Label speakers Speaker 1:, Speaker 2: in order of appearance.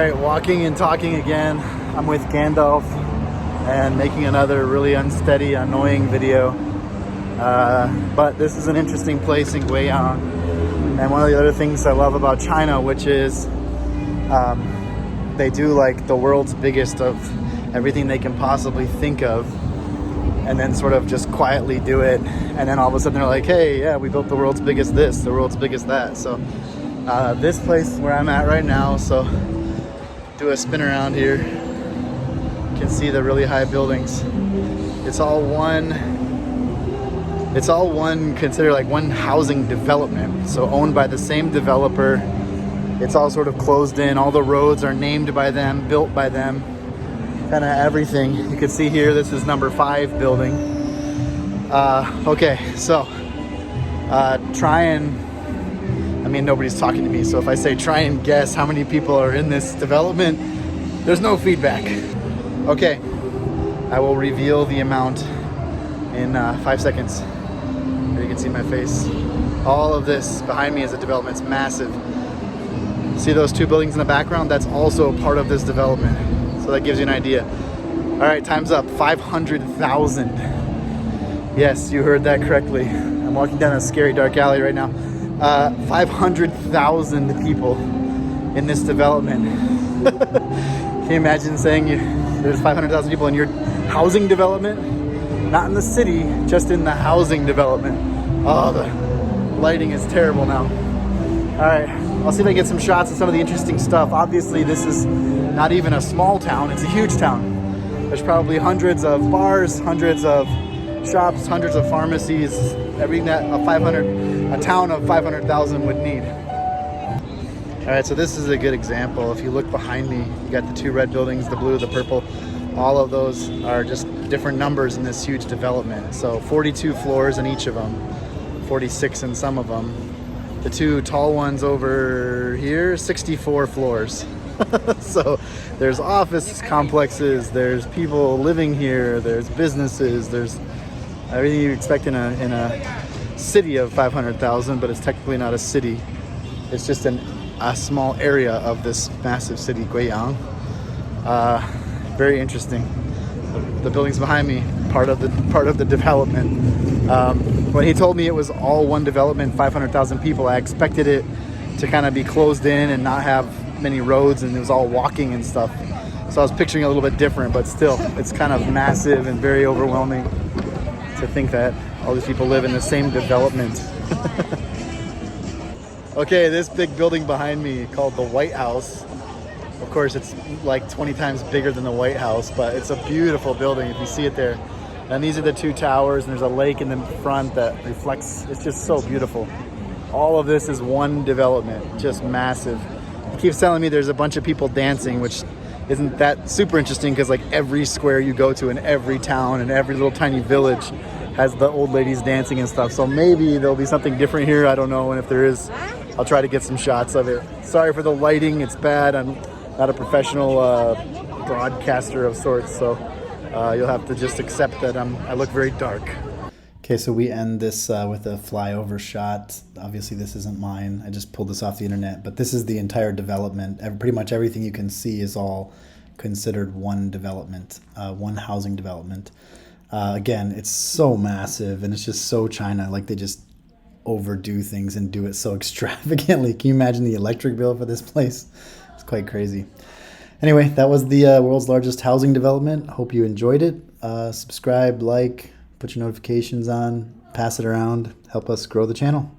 Speaker 1: Alright, walking and talking again. I'm with Gandalf and making another really unsteady, annoying video. But this is an interesting place in Guiyang. And one of the other things I love about China, which is they do like the world's biggest of everything they can possibly think of, and then sort of just quietly do it. And then all of a sudden they're like, hey, yeah, we built the world's biggest this, the world's biggest that. So this place is where I'm at right now. So do a spin around here. You can see the really high buildings. It's all one considered like one housing development, so owned by the same developer. It's all sort of closed in. All the roads are named by them, built by them, kind of everything. You can see here, this is number 5 building. Okay, so nobody's talking to me, so if I say try and guess how many people are in this development, there's no feedback. Okay, I will reveal the amount in 5 seconds. Here you can see my face. All of this behind me is a development. It's massive. See those 2 buildings in the background? That's also part of this development. So that gives you an idea. All right, time's up. 500,000. Yes, you heard that correctly. I'm walking down a scary dark alley right now. 500,000 people in this development. Can you imagine saying there's 500,000 people in your housing development? Not in the city, just in the housing development. Oh, the lighting is terrible now. All right, I'll see if I can get some shots of some of the interesting stuff. Obviously, this is not even a small town, it's a huge town. There's probably hundreds of bars, hundreds of shops, hundreds of pharmacies, everything that a town of 500,000 would need. All right, so this is a good example. If you look behind me, you got the 2 red buildings, the blue, the purple. All of those are just different numbers in this huge development. So 42 floors in each of them, 46 in some of them. The 2 tall ones over here, 64 floors. So there's office complexes, there's people living here, there's businesses, there's everything you expect in a city of 500,000, but it's technically not a city. It's just a small area of this massive city, Guiyang. Very interesting. The buildings behind me, part of the development. When he told me it was all one development, 500,000 people, I expected it to kind of be closed in and not have many roads, and it was all walking and stuff. So I was picturing a little bit different, but still, it's kind of massive and very overwhelming to think that all these people live in the same development. Okay, this big building behind me called the White House. Of course, it's like 20 times bigger than the White House, but it's a beautiful building if you see it there. And these are the 2 towers, and there's a lake in the front that reflects. It's just so beautiful. All of this is one development, just massive. He keeps telling me there's a bunch of people dancing, which isn't that super interesting because like every square you go to in every town and every little tiny village has the old ladies dancing and stuff. So maybe there'll be something different here. I don't know. And if there is, I'll try to get some shots of it. Sorry for the lighting. It's bad. I'm not a professional broadcaster of sorts. So you'll have to just accept that I look very dark. Okay, so we end this with a flyover shot. Obviously, this isn't mine. I just pulled this off the internet. But this is the entire development. Pretty much everything you can see is all considered one development, one housing development. Again, it's so massive, and it's just so China. Like, they just overdo things and do it so extravagantly. Can you imagine the electric bill for this place? It's quite crazy. Anyway, that was the world's largest housing development. Hope you enjoyed it. Subscribe, like, put your notifications on, pass it around, help us grow the channel.